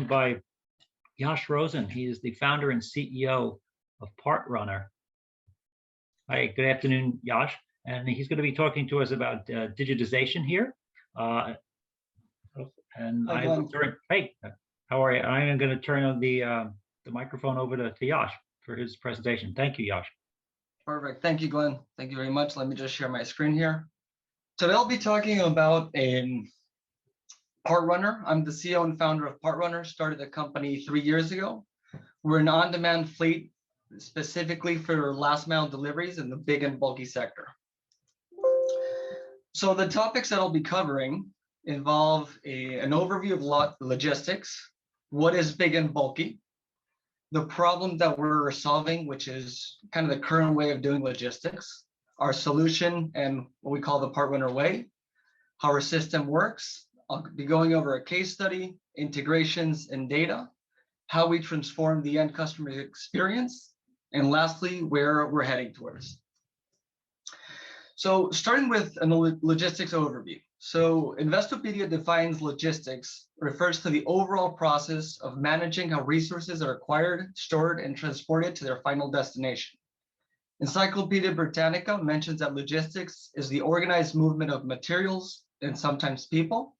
joined by Yosh Rozen. He is the founder and CEO of PartRunner. Hi, good afternoon, Yosh. And he's going to be talking to us about digitization here. And Hi, I will turn, hey, how are you? I am going to turn on the microphone over to Yosh for his presentation. Thank you, Yosh. Perfect. Thank you, Glenn. Thank you very much. Let me just share my screen here. Today I'll be talking about PartRunner. I'm the CEO and founder of PartRunner. Started the company 3 years ago. We're an on-demand fleet specifically for last mile deliveries in the big and bulky sector. So the topics that I'll be covering involve an overview of logistics, what is big and bulky, the problem that we're solving, which is kind of the current way of doing logistics, our solution and what we call the PartRunner way, how our system works. I'll be going over a case study, integrations and data, how we transform the end customer experience, and lastly, where we're heading towards. So starting with a logistics overview. So Investopedia defines logistics refers to the overall process of managing how resources are acquired, stored, and transported to their final destination. Encyclopedia Britannica mentions that logistics is the organized movement of materials and sometimes people.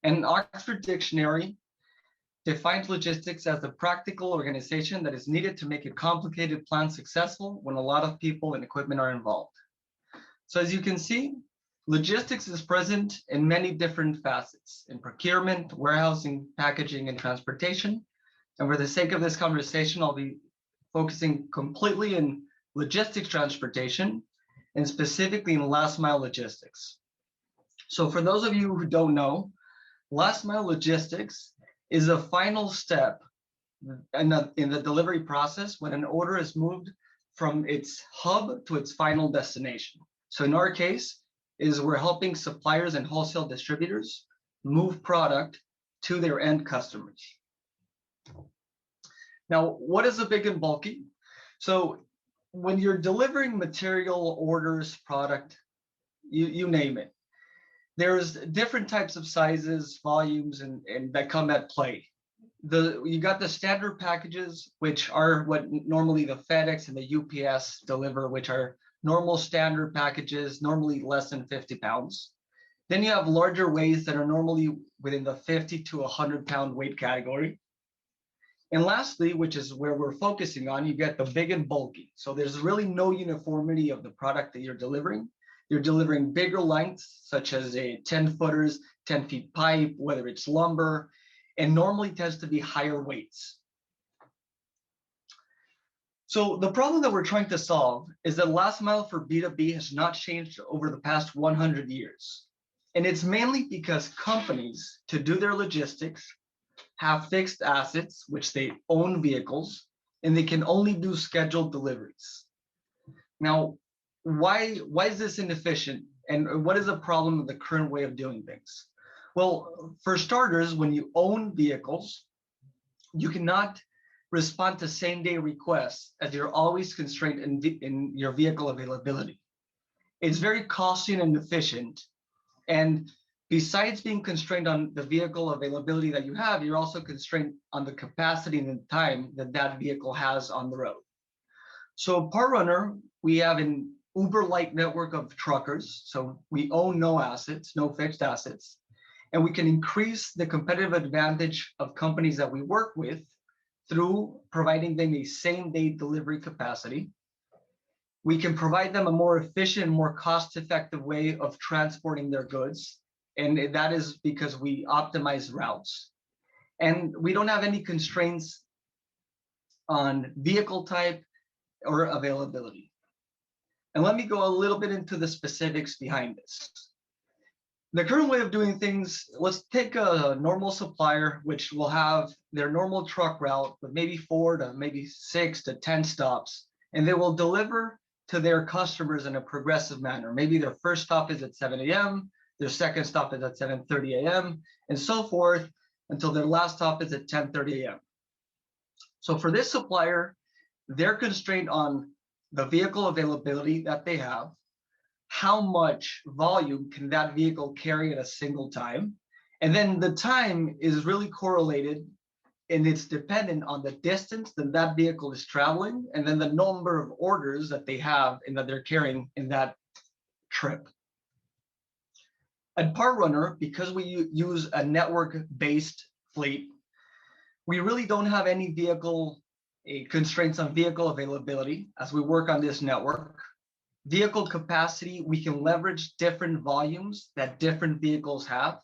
And Oxford Dictionary defines logistics as the practical organization that is needed to make a complicated plan successful when a lot of people and equipment are involved. So as you can see, logistics is present in many different facets in procurement, warehousing, packaging, and transportation. And for the sake of this conversation, I'll be focusing completely in logistics transportation and specifically in last mile logistics. So for those of you who don't know, last mile logistics is a final step in the delivery process when an order is moved from its hub to its final destination. So in our case, we're helping suppliers and wholesale distributors move product to their end customers. Now, what is a big and bulky? So when you're delivering material, orders, product, you name it, there's different types of sizes, volumes, and that come at play. You got the standard packages, which are what normally the FedEx and the UPS deliver, which are normal standard packages, normally less than 50 pounds. Then you have larger weights that are normally within the 50 to 100 pound weight category. And lastly, which is where we're focusing on, you get the big and bulky. So there's really no uniformity of the product that you're delivering. You're delivering bigger lengths, such as a 10 footers, 10 feet pipe, whether it's lumber, and normally tends to be higher weights. So the problem that we're trying to solve is that last mile for B2B has not changed over the past 100 years. And it's mainly because companies, to do their logistics, have fixed assets, which they own vehicles, and they can only do scheduled deliveries. Now, why is this inefficient? And what is the problem with the current way of doing things? Well, for starters, when you own vehicles, you cannot respond to same-day requests as you're always constrained in your vehicle availability. It's very costly and inefficient. And besides being constrained on the vehicle availability that you have, you're also constrained on the capacity and the time that that vehicle has on the road. So PartRunner, we have an Uber-like network of truckers. So we own no assets, no fixed assets. And we can increase the competitive advantage of companies that we work with through providing them a same-day delivery capacity. We can provide them a more efficient, more cost-effective way of transporting their goods. And that is because we optimize routes. And we don't have any constraints on vehicle type or availability. And let me go a little bit into the specifics behind this. The current way of doing things, let's take a normal supplier, which will have their normal truck route with maybe 4 to maybe 6 to 10 stops, and they will deliver to their customers in a progressive manner. Maybe their first stop is at 7 a.m., their second stop is at 7:30 a.m., and so forth until their last stop is at 10:30 a.m. So for this supplier, they're constrained on the vehicle availability that they have, how much volume can that vehicle carry at a single time, and then the time is really correlated and it's dependent on the distance that that vehicle is traveling, and then the number of orders that they have and that they're carrying in that trip. At PartRunner, because we use a network-based fleet, we really don't have any vehicle constraints on vehicle availability as we work on this network. Vehicle capacity, we can leverage different volumes that different vehicles have.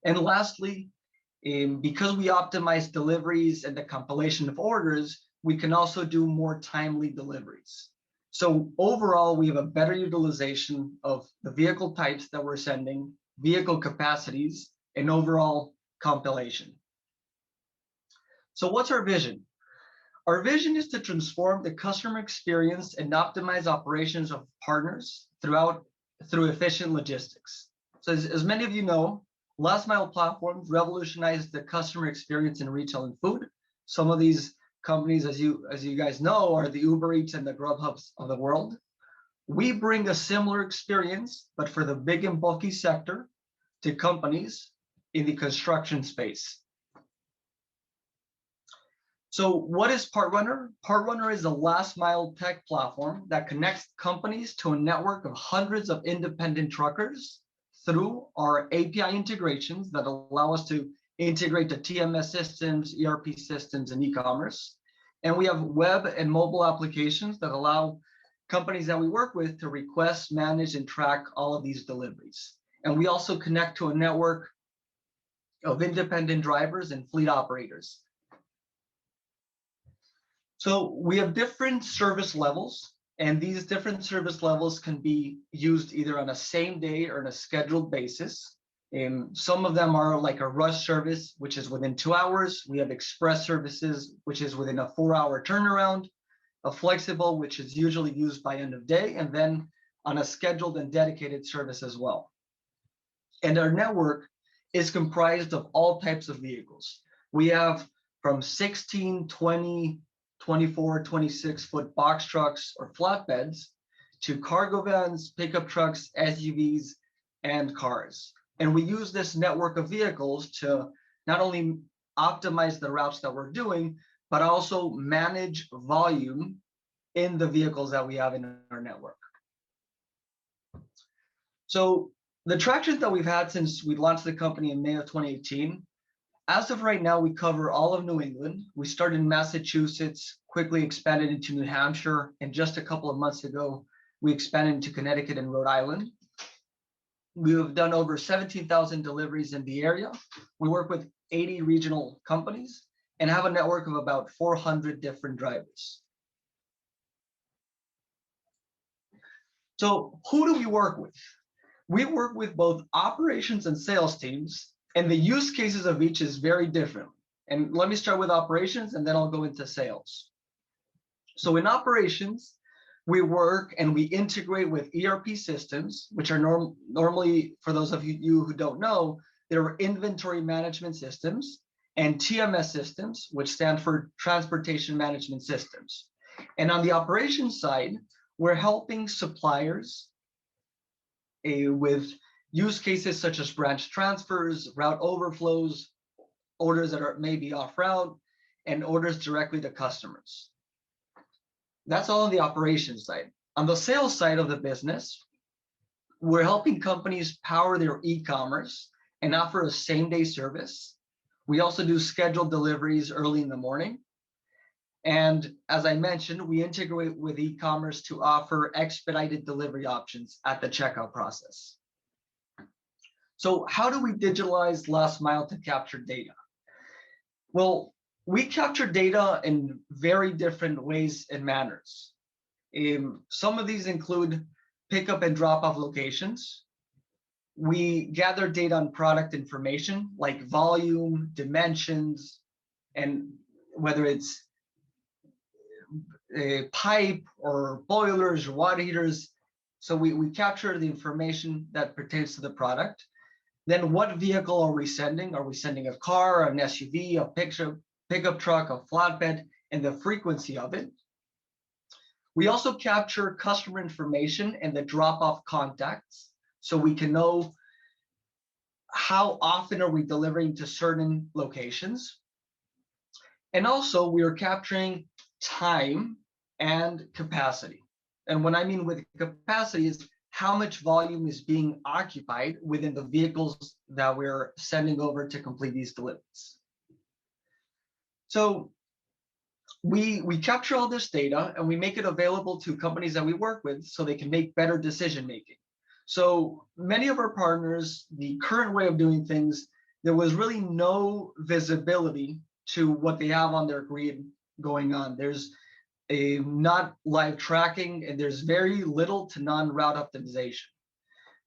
And lastly, because we optimize deliveries and the compilation of orders, we can also do more timely deliveries. So overall, we have a better utilization of the vehicle types that we're sending, vehicle capacities, and overall compilation. So what's our vision? Our vision is to transform the customer experience and optimize operations of partners through efficient logistics. So as many of you know, last mile platforms revolutionized the customer experience in retail and food. Some of these companies, as you guys know, are the Uber Eats and the Grubhubs of the world. We bring a similar experience, but for the big and bulky sector, to companies in the construction space. So what is PartRunner? PartRunner is a last mile tech platform that connects companies to a network of hundreds of independent truckers through our API integrations that allow us to integrate to TMS systems, ERP systems, and e-commerce. And we have web and mobile applications that allow companies that we work with to request, manage, and track all of these deliveries. And we also connect to a network of independent drivers and fleet operators. So we have different service levels, and these different service levels can be used either on a same day or on a scheduled basis. Some of them are like a rush service, which is within 2 hours. We have express services, which is within a 4-hour turnaround, a flexible, which is usually used by end of day, and then on a scheduled and dedicated service as well. And our network is comprised of all types of vehicles. We have from 16, 20, 24, 26-foot box trucks or flatbeds to cargo vans, pickup trucks, SUVs, and cars. And we use this network of vehicles to not only optimize the routes that we're doing, but also manage volume in the vehicles that we have in our network. So the traction that we've had since we launched the company in May of 2018, as of right now, we cover all of New England. We started in Massachusetts, quickly expanded into New Hampshire, and just a couple of months ago, we expanded into Connecticut and Rhode Island. We have done over 17,000 deliveries in the area. We work with 80 regional companies and have a network of about 400 different drivers. So who do we work with? We work with both operations and sales teams, and the use cases of each is very different. And let me start with operations, and then I'll go into sales. So in operations, we work and we integrate with ERP systems, which are normally, for those of you who don't know, they're inventory management systems, and TMS systems, which stand for transportation management systems. And on the operations side, we're helping suppliers with use cases such as branch transfers, route overflows, orders that are maybe off route, and orders directly to customers. That's all on the operations side. On the sales side of the business, we're helping companies power their e-commerce and offer a same-day service. We also do scheduled deliveries early in the morning. And as I mentioned, we integrate with e-commerce to offer expedited delivery options at the checkout process. So how do we digitalize last mile to capture data? Well, we capture data in very different ways and manners. Some of these include pickup and drop-off locations. We gather data on product information like volume, dimensions, and whether it's a pipe or boilers or water heaters. So we capture the information that pertains to the product. Then what vehicle are we sending? Are we sending a car, an SUV, a pickup truck, a flatbed, and the frequency of it? We also capture customer information and the drop-off contacts, so we can know how often are we delivering to certain locations? And also we are capturing time and capacity. And what I mean with capacity is how much volume is being occupied within the vehicles that we're sending over to complete these deliveries. So we capture all this data and we make it available to companies that we work with so they can make better decision making. So many of our partners, the current way of doing things, there was really no visibility to what they have on their grid going on. There's a not live tracking, and there's very little to non-route optimization.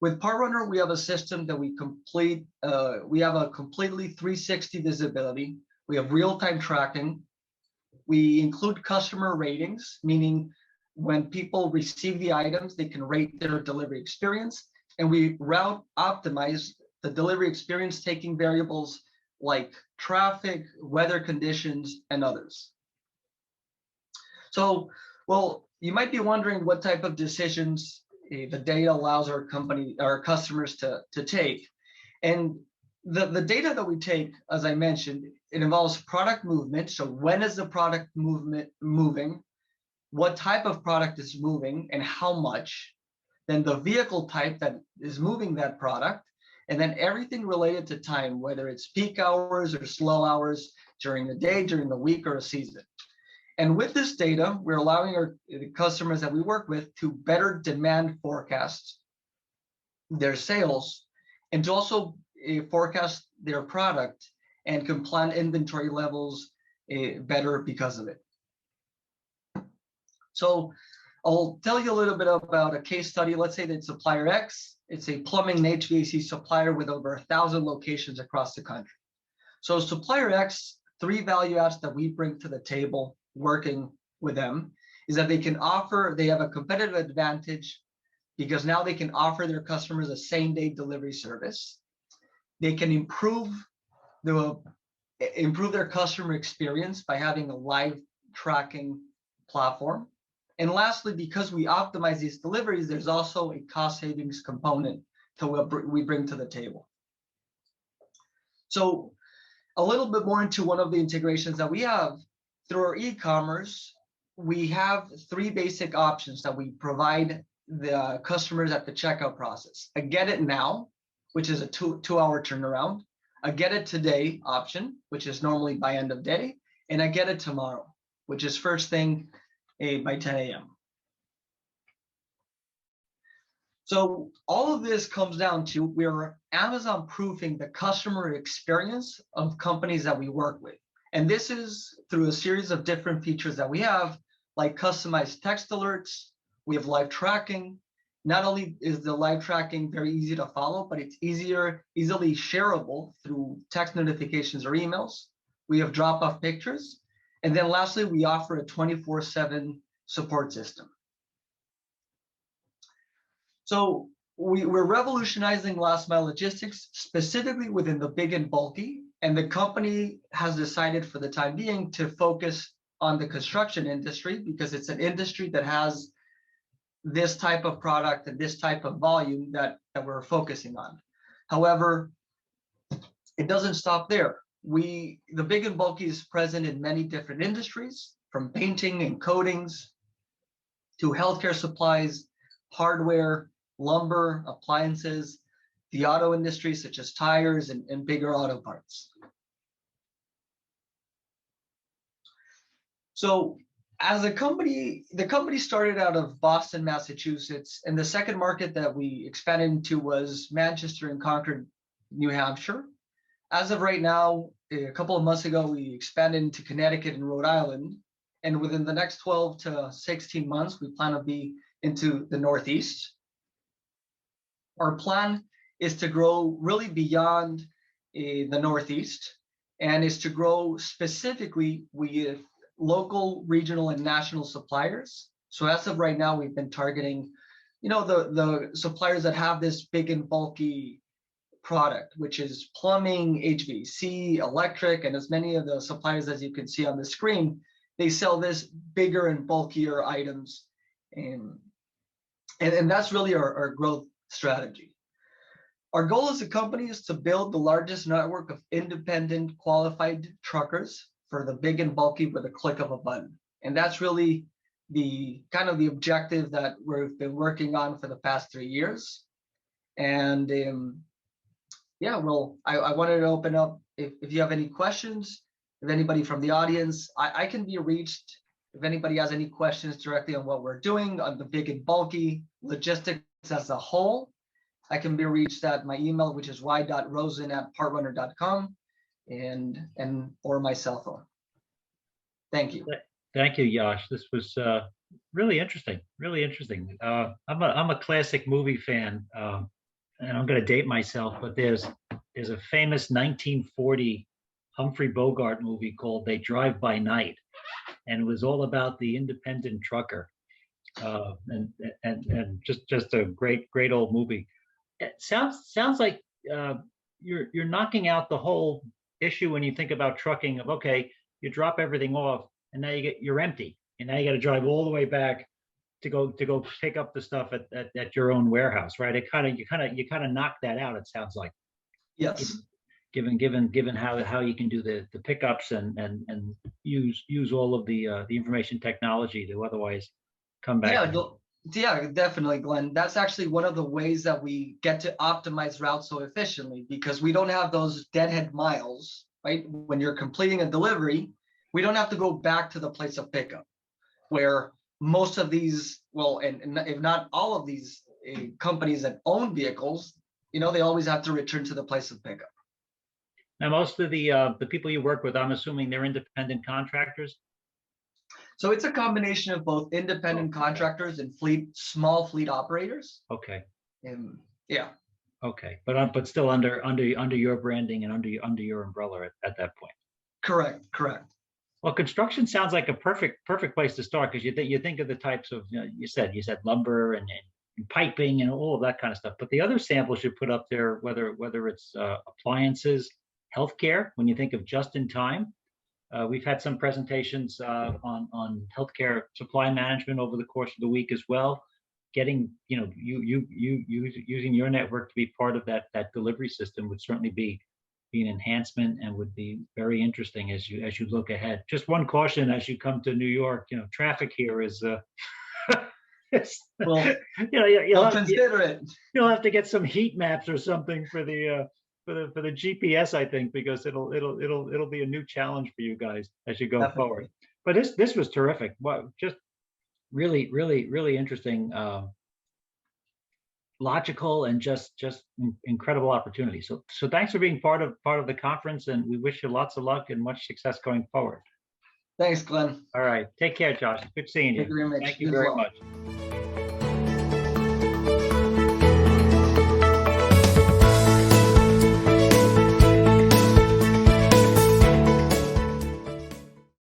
With PartRunner, we have a system that we have a completely 360 visibility. We have real-time tracking. We include customer ratings, meaning when people receive the items, they can rate their delivery experience. And we route optimize the delivery experience, taking variables like traffic, weather conditions, and others. So, well, you might be wondering what type of decisions the data allows our customers to take. And the data that we take, as I mentioned, it involves product movement. So when is the product moving? What type of product is moving and how much? Then the vehicle type that is moving that product, and then everything related to time, whether it's peak hours or slow hours during the day, during the week, or a season. And with this data, we're allowing the customers that we work with to better demand forecast their sales and to also forecast their product and can plan inventory levels better because of it. So I'll tell you a little bit about a case study. Let's say that supplier X, it's a plumbing and HVAC supplier with over 1,000 locations across the country. So supplier X, 3 value adds that we bring to the table working with them is that they have a competitive advantage because now they can offer their customers a same-day delivery service. They can improve their customer experience by having a live tracking platform. And lastly, because we optimize these deliveries, there's also a cost savings component to what we bring to the table. So a little bit more into one of the integrations that we have through our e-commerce, we have 3 basic options that we provide the customers at the checkout process. A get it now, which is a two-hour turnaround, a get it today option, which is normally by end of day, and a get it tomorrow, which is first thing by 10 a.m. So all of this comes down to we're Amazon proofing the customer experience of companies that we work with. And this is through a series of different features that we have, like customized text alerts. We have live tracking. Not only is the live tracking very easy to follow, but it's easily shareable through text notifications or emails. We have drop-off pictures. And then lastly, we offer a 24/7 support system. So we're revolutionizing last mile logistics, specifically within the big and bulky. And the company has decided for the time being to focus on the construction industry because it's an industry that has this type of product and this type of volume that we're focusing on. However, it doesn't stop there. The big and bulky is present in many different industries, from painting and coatings to healthcare supplies, hardware, lumber, appliances, the auto industry, such as tires and bigger auto parts. So as a company, the company started out of Boston, Massachusetts, and the second market that we expanded into was Manchester and Concord, New Hampshire. As of right now, a couple of months ago, we expanded into Connecticut and Rhode Island. And within the next 12 to 16 months, we plan to be into the Northeast. Our plan is to grow really beyond the Northeast, and is to grow specifically with local, regional, and national suppliers. So as of right now, we've been targeting, the suppliers that have this big and bulky product, which is plumbing, HVAC, electric, and as many of the suppliers as you can see on the screen, they sell this bigger and bulkier items. And that's really our growth strategy. Our goal as a company is to build the largest network of independent qualified truckers for the big and bulky with a click of a button. And that's really the kind of the objective that we've been working on for the past 3 years. And yeah, well, I wanted to open up if you have any questions, if anybody from the audience, I can be reached if anybody has any questions directly on what we're doing on the big and bulky logistics as a whole. I can be reached at my email, which is y.rosen@partrunner.com, and or my cell phone. Thank you. Thank you, Yosh. This was really interesting. Really interesting. I'm a classic movie fan, and I'm going to date myself, but there's a famous 1940 Humphrey Bogart movie called They Drive by Night, and it was all about the independent trucker, and just a great old movie. It sounds like you're knocking out the whole issue when you think about trucking of, okay, you drop everything off and now you're empty, and now you got to drive all the way back to go pick up the stuff at your own warehouse, right? You kind of knock that out, it sounds like. Yes. Given how you can do the pickups and use all of the information technology to otherwise come back. Yeah, definitely, Glenn. That's actually one of the ways that we get to optimize routes so efficiently, because we don't have those deadhead miles, right? When you're completing a delivery, we don't have to go back to the place of pickup, where most of these, well, and if not all of these companies that own vehicles, they always have to return to the place of pickup. Now, most of the people you work with, I'm assuming they're independent contractors. So it's a combination of both independent contractors and small fleet operators. Okay. Yeah. Okay, but still under your branding and under your umbrella at that point. Correct. Well, construction sounds like a perfect place to start, because you think of the types of, you said lumber and piping and all of that kind of stuff. But the other samples you put up there, whether it's appliances, healthcare, when you think of just in time. We've had some presentations on healthcare supply management over the course of the week as well. Getting, you using your network to be part of that delivery system would certainly be an enhancement, and would be very interesting as you look ahead. Just one caution as you come to New York, traffic here is well, you'll consider it. You'll have to get some heat maps or something for the GPS, I think, because it'll be a new challenge for you guys as you go Definitely. forward. But this was terrific. Well, just really interesting, logical, and just incredible opportunity. So thanks for being part of the conference, and we wish you lots of luck and much success going forward. Thanks, Glenn. All right, take care, Josh. Good seeing you. Thank you very much. Thank you very much.